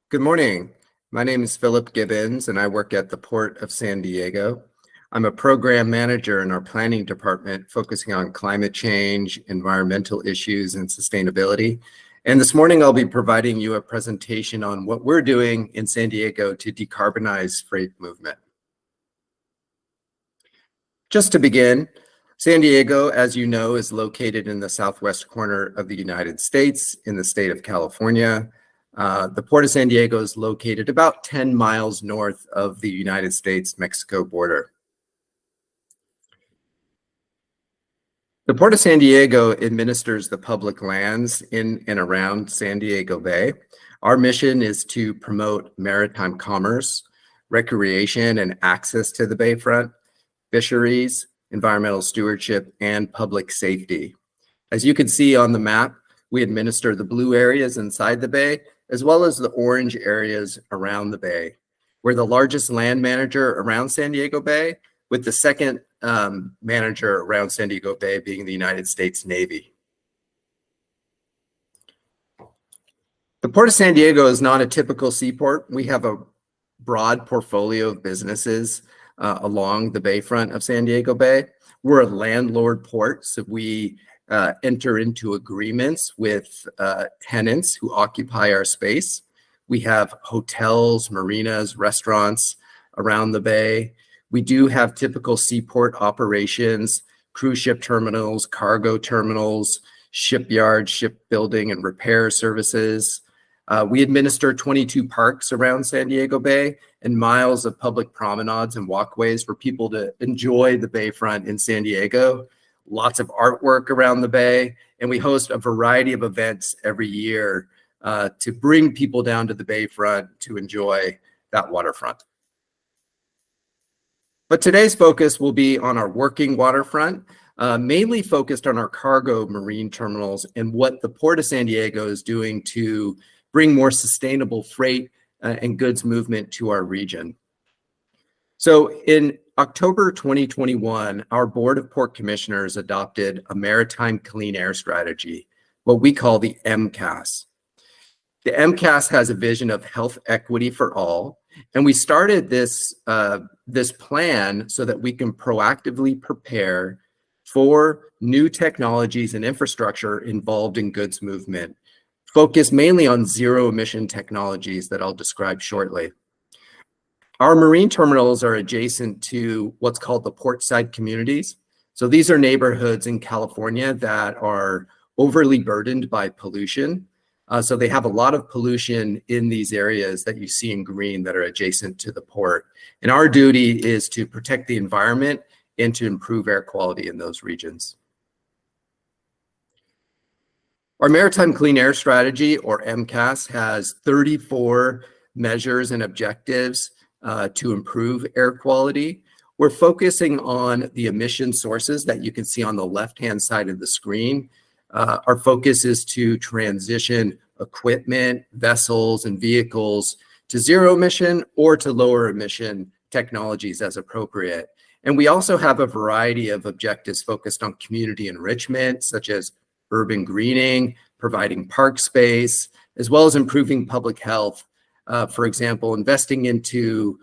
Good morning. My name is Philip Gibbons, and I work at the Port of San Diego. I'm a program manager in our planning department focusing on climate change, environmental issues, and sustainability. And this morning, I'll be providing you a presentation on what we're doing in San Diego to decarbonize freight movement. Just to begin, San Diego, as you know, is located in the southwest corner of the United States in the state of California. The Port of San Diego is located about 10 miles north of the United States-Mexico border. The Port of San Diego administers the public lands in and around San Diego Bay. Our mission is to promote maritime commerce, recreation and access to the bayfront, fisheries, environmental stewardship, and public safety. As you can see on the map, we administer the blue areas inside the bay, as well as the orange areas around the bay. We're the largest land manager around San Diego Bay, with the second manager around San Diego Bay being the United States Navy. The Port of San Diego is not a typical seaport. We have a broad portfolio of businesses along the bayfront of San Diego Bay. We're a landlord port, so we enter into agreements with tenants who occupy our space. We have hotels, marinas, restaurants around the bay. We do have typical seaport operations, cruise ship terminals, cargo terminals, shipyard, shipbuilding, and repair services. We administer 22 parks around San Diego Bay and miles of public promenades and walkways for people to enjoy the bayfront in San Diego. Lots of artwork around the bay, and we host a variety of events every year to bring people down to the bayfront to enjoy that waterfront. But today's focus will be on our working waterfront, mainly focused on our cargo marine terminals and what the Port of San Diego is doing to bring more sustainable freight and goods movement to our region. So in October 2021, our Board of Port Commissioners adopted a maritime clean air strategy, what we call the MCAS. The MCAS has a vision of health equity for all, and we started this plan so that we can proactively prepare for new technologies and infrastructure involved in goods movement, focused mainly on zero emission technologies that I'll describe shortly. Our marine terminals are adjacent to what's called the portside communities. So these are neighborhoods in California that are overly burdened by pollution. So they have a lot of pollution in these areas that you see in green that are adjacent to the port. And our duty is to protect the environment and to improve air quality in those regions. Our Maritime Clean Air Strategy, or MCAS, has 34 measures and objectives to improve air quality. We're focusing on the emission sources that you can see on the left-hand side of the screen. Our focus is to transition equipment, vessels, and vehicles to zero emission or to lower emission technologies as appropriate. And we also have a variety of objectives focused on community enrichment, such as urban greening, providing park space, as well as improving public health. For example, investing into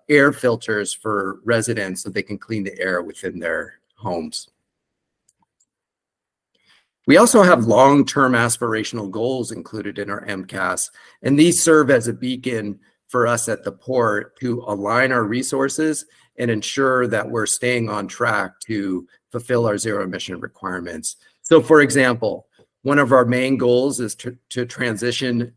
air filters for residents so they can clean the air within their homes. We also have long-term aspirational goals included in our MCAS, and these serve as a beacon for us at the port to align our resources and ensure that we're staying on track to fulfill our zero emission requirements. So for example, one of our main goals is to transition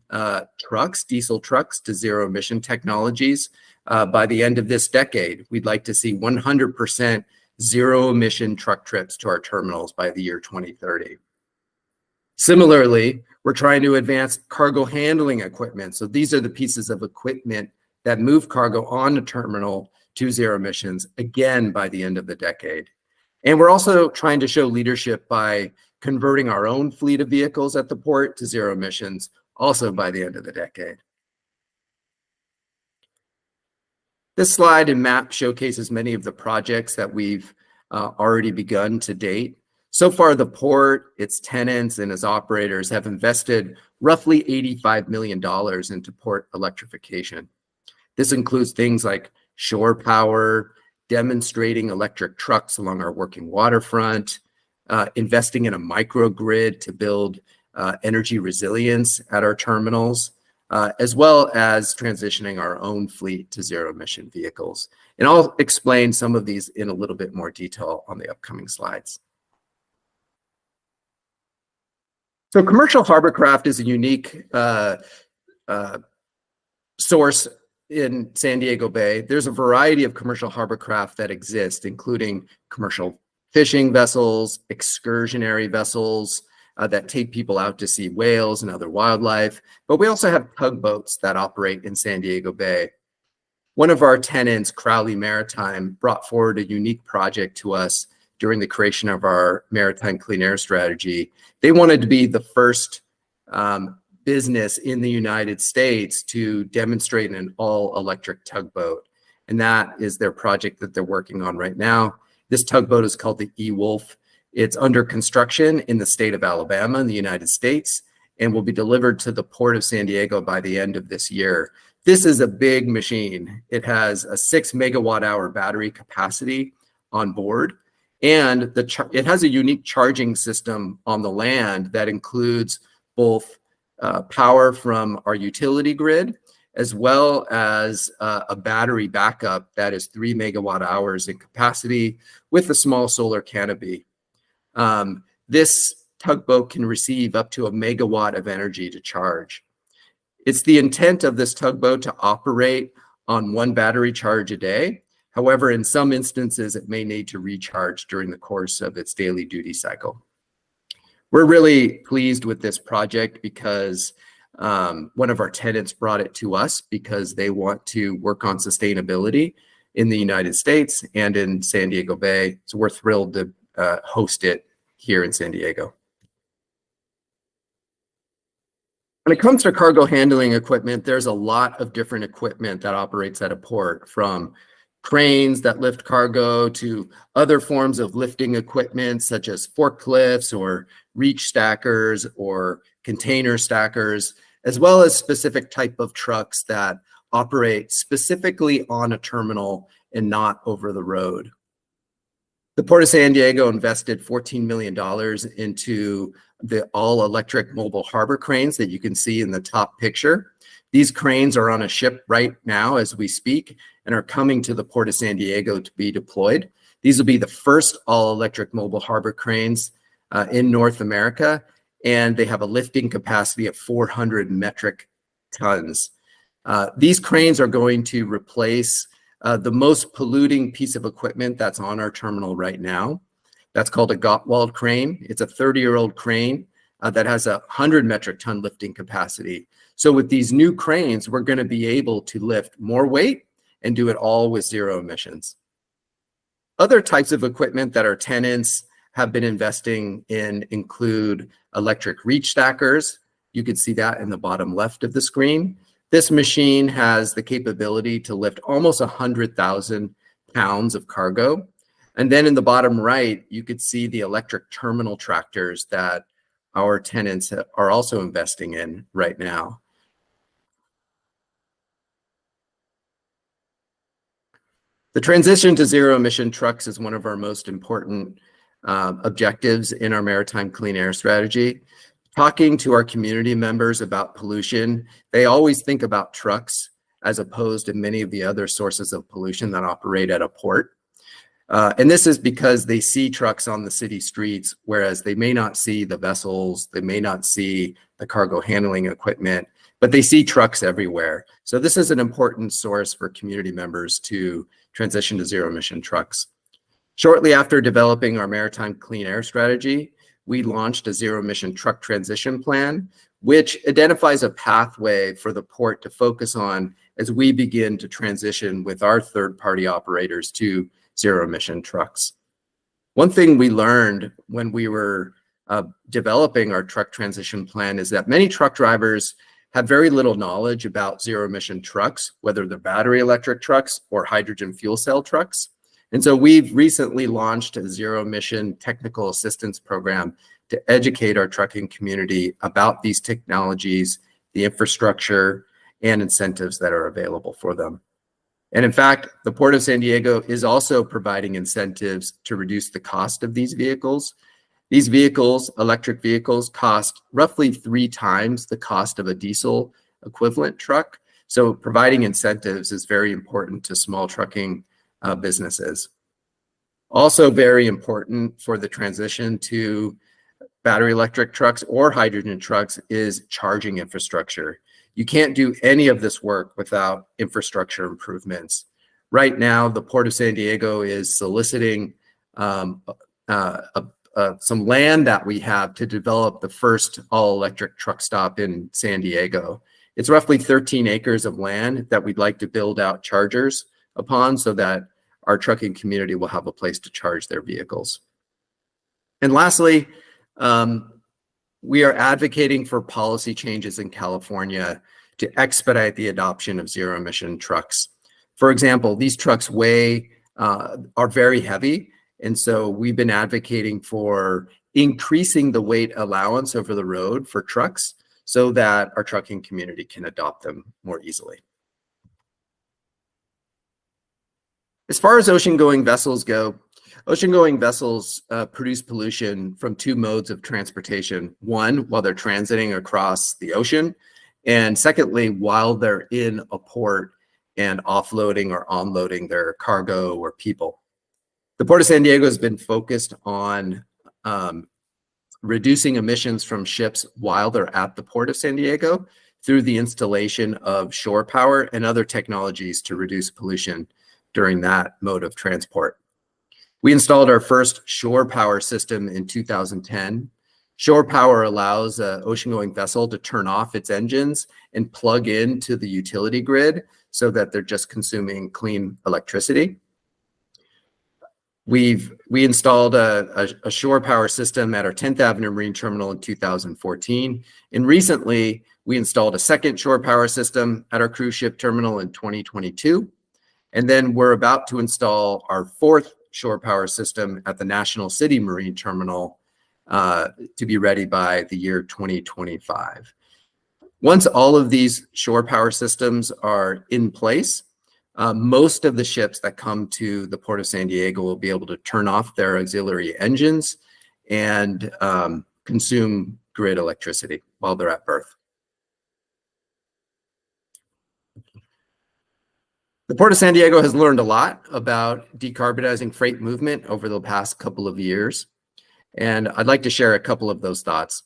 diesel trucks to zero emission technologies. By the end of this decade, we'd like to see 100% zero emission truck trips to our terminals by the year 2030. Similarly, we're trying to advance cargo handling equipment. So these are the pieces of equipment that move cargo on the terminal to zero emissions, again, by the end of the decade. And we're also trying to show leadership by converting our own fleet of vehicles at the port to zero emissions, also by the end of the decade. This slide and map showcases many of the projects that we've already begun to date. So far, the port, its tenants, and its operators have invested roughly $85 million into port electrification. This includes things like shore power, demonstrating electric trucks along our working waterfront, investing in a microgrid to build energy resilience at our terminals, as well as transitioning our own fleet to zero-emission vehicles. And I'll explain some of these in a little bit more detail on the upcoming slides. So commercial hovercraft is a unique source in San Diego Bay. There's a variety of commercial hovercraft that exist, including commercial fishing vessels, excursionary vessels that take people out to see whales and other wildlife. But we also have tugboats that operate in San Diego Bay. One of our tenants, Crowley Maritime, brought forward a unique project to us during the creation of our maritime clean air strategy. They wanted to be the first business in the United States to demonstrate an all-electric tugboat. And that is their project that they're working on right now. This tugboat is called the E-Wolf. It's under construction in the state of Alabama in the United States and will be delivered to the Port of San Diego by the end of this year. This is a big machine. It has a 6 megawatt hour battery capacity on board. And it has a unique charging system on the land that includes both power from our utility grid, as well as a battery backup that is 3 megawatt hours in capacity with a small solar canopy. This tugboat can receive up to 1 megawatt of energy to charge. It's the intent of this tugboat to operate on 1 battery charge a day. However, in some instances, it may need to recharge during the course of its daily duty cycle. We're really pleased with this project because one of our tenants brought it to us because they want to work on sustainability in the United States and in San Diego Bay. So we're thrilled to host it here in San Diego. When it comes to cargo handling equipment, there's a lot of different equipment that operates at a port, from cranes that lift cargo to other forms of lifting equipment such as forklifts or reach stackers or container stackers, as well as specific type of trucks that operate specifically on a terminal and not over the road. The Port of San Diego invested $14 million into the all-electric mobile harbor cranes that you can see in the top picture. These cranes are on a ship right now as we speak and are coming to the Port of San Diego to be deployed. These will be the first all-electric mobile harbor cranes in North America, and they have a lifting capacity of 400 metric tons. These cranes are going to replace the most polluting piece of equipment that's on our terminal right now. That's called a Gottwald crane. It's a 30-year-old crane that has a 100 metric ton lifting capacity. So with these new cranes, we're going to be able to lift more weight and do it all with zero emissions. Other types of equipment that our tenants have been investing in include electric reach stackers. You can see that in the bottom left of the screen. This machine has the capability to lift almost 100,000 pounds of cargo. And then in the bottom right, you could see the electric terminal tractors that our tenants are also investing in right now. The transition to zero emission trucks is one of our most important objectives in our maritime clean air strategy. Talking to our community members about pollution, they always think about trucks as opposed to many of the other sources of pollution that operate at a port. And this is because they see trucks on the city streets, whereas they may not see the vessels, they may not see the cargo handling equipment, but they see trucks everywhere. So this is an important source for community members to transition to zero emission trucks. Shortly after developing our maritime clean air strategy, we launched a zero emission truck transition plan, which identifies a pathway for the port to focus on as we begin to transition with our third-party operators to zero emission trucks. One thing we learned when we were developing our truck transition plan is that many truck drivers have very little knowledge about zero emission trucks, whether they're battery electric trucks or hydrogen fuel cell trucks. And so we've recently launched a zero-emission technical assistance program to educate our trucking community about these technologies, the infrastructure, and incentives that are available for them. And in fact, the Port of San Diego is also providing incentives to reduce the cost of these vehicles. These vehicles, electric vehicles, cost roughly 3 times the cost of a diesel equivalent truck. So providing incentives is very important to small trucking businesses. Also very important for the transition to battery electric trucks or hydrogen trucks is charging infrastructure. You can't do any of this work without infrastructure improvements. Right now, the Port of San Diego is soliciting some land that we have to develop the first all-electric truck stop in San Diego. It's roughly 13 acres of land that we'd like to build out chargers upon so that our trucking community will have a place to charge their vehicles. And lastly, we are advocating for policy changes in California to expedite the adoption of zero-emission trucks. For example, these trucks are very heavy, and so we've been advocating for increasing the weight allowance over the road for trucks so that our trucking community can adopt them more easily. As far as ocean-going vessels go, ocean-going vessels produce pollution from 2 modes of transportation. One, while they're transiting across the ocean, and secondly, while they're in a port and offloading or onloading their cargo or people. The Port of San Diego has been focused on reducing emissions from ships while they're at the Port of San Diego through the installation of shore power and other technologies to reduce pollution during that mode of transport. We installed our first shore power system in 2010. Shore power allows an ocean-going vessel to turn off its engines and plug into the utility grid so that they're just consuming clean electricity. We installed a shore power system at our 10th Avenue Marine Terminal in 2014. And recently, we installed a second shore power system at our cruise ship terminal in 2022. And then we're about to install our 4th shore power system at the National City Marine Terminal to be ready by the year 2025. Once all of these shore power systems are in place, most of the ships that come to the Port of San Diego will be able to turn off their auxiliary engines and consume grid electricity while they're at berth. The Port of San Diego has learned a lot about decarbonizing freight movement over the past couple of years, and I'd like to share a couple of those thoughts.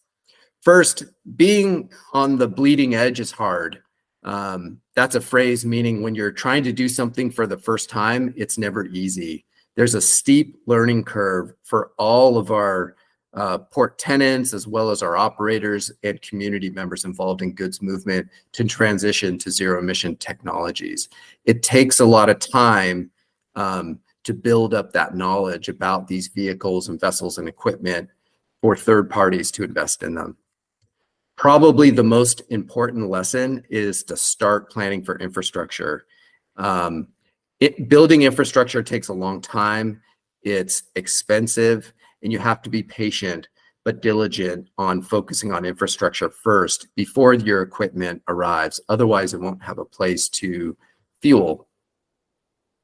First, being on the bleeding edge is hard. That's a phrase meaning when you're trying to do something for the first time, it's never easy. There's a steep learning curve for all of our port tenants, as well as our operators and community members involved in goods movement to transition to zero-emission technologies. It takes a lot of time to build up that knowledge about these vehicles and vessels and equipment for third parties to invest in them. Probably the most important lesson is to start planning for infrastructure. Building infrastructure takes a long time. It's expensive, and you have to be patient but diligent on focusing on infrastructure first before your equipment arrives. Otherwise, it won't have a place to fuel.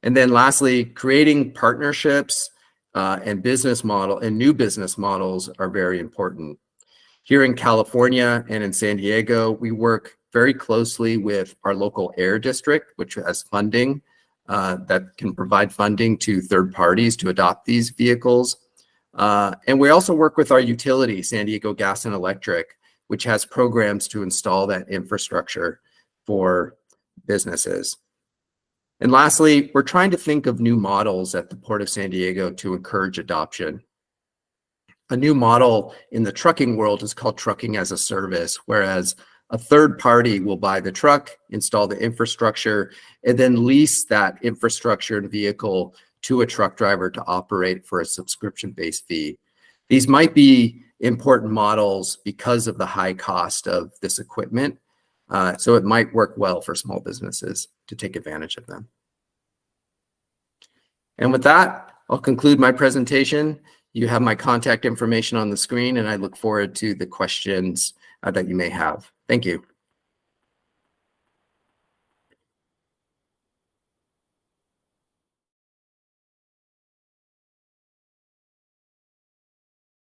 And then lastly, creating partnerships and new business models are very important. Here in California and in San Diego, we work very closely with our local air district, which has funding that can provide funding to third parties to adopt these vehicles. And we also work with our utility, San Diego Gas and Electric, which has programs to install that infrastructure for businesses. And lastly, we're trying to think of new models at the Port of San Diego to encourage adoption. A new model in the trucking world is called trucking as a service, whereas a third party will buy the truck, install the infrastructure, and then lease that infrastructure and vehicle to a truck driver to operate for a subscription-based fee. These might be important models because of the high cost of this equipment, so it might work well for small businesses to take advantage of them. And with that, I'll conclude my presentation. You have my contact information on the screen, and I look forward to the questions that you may have. Thank you.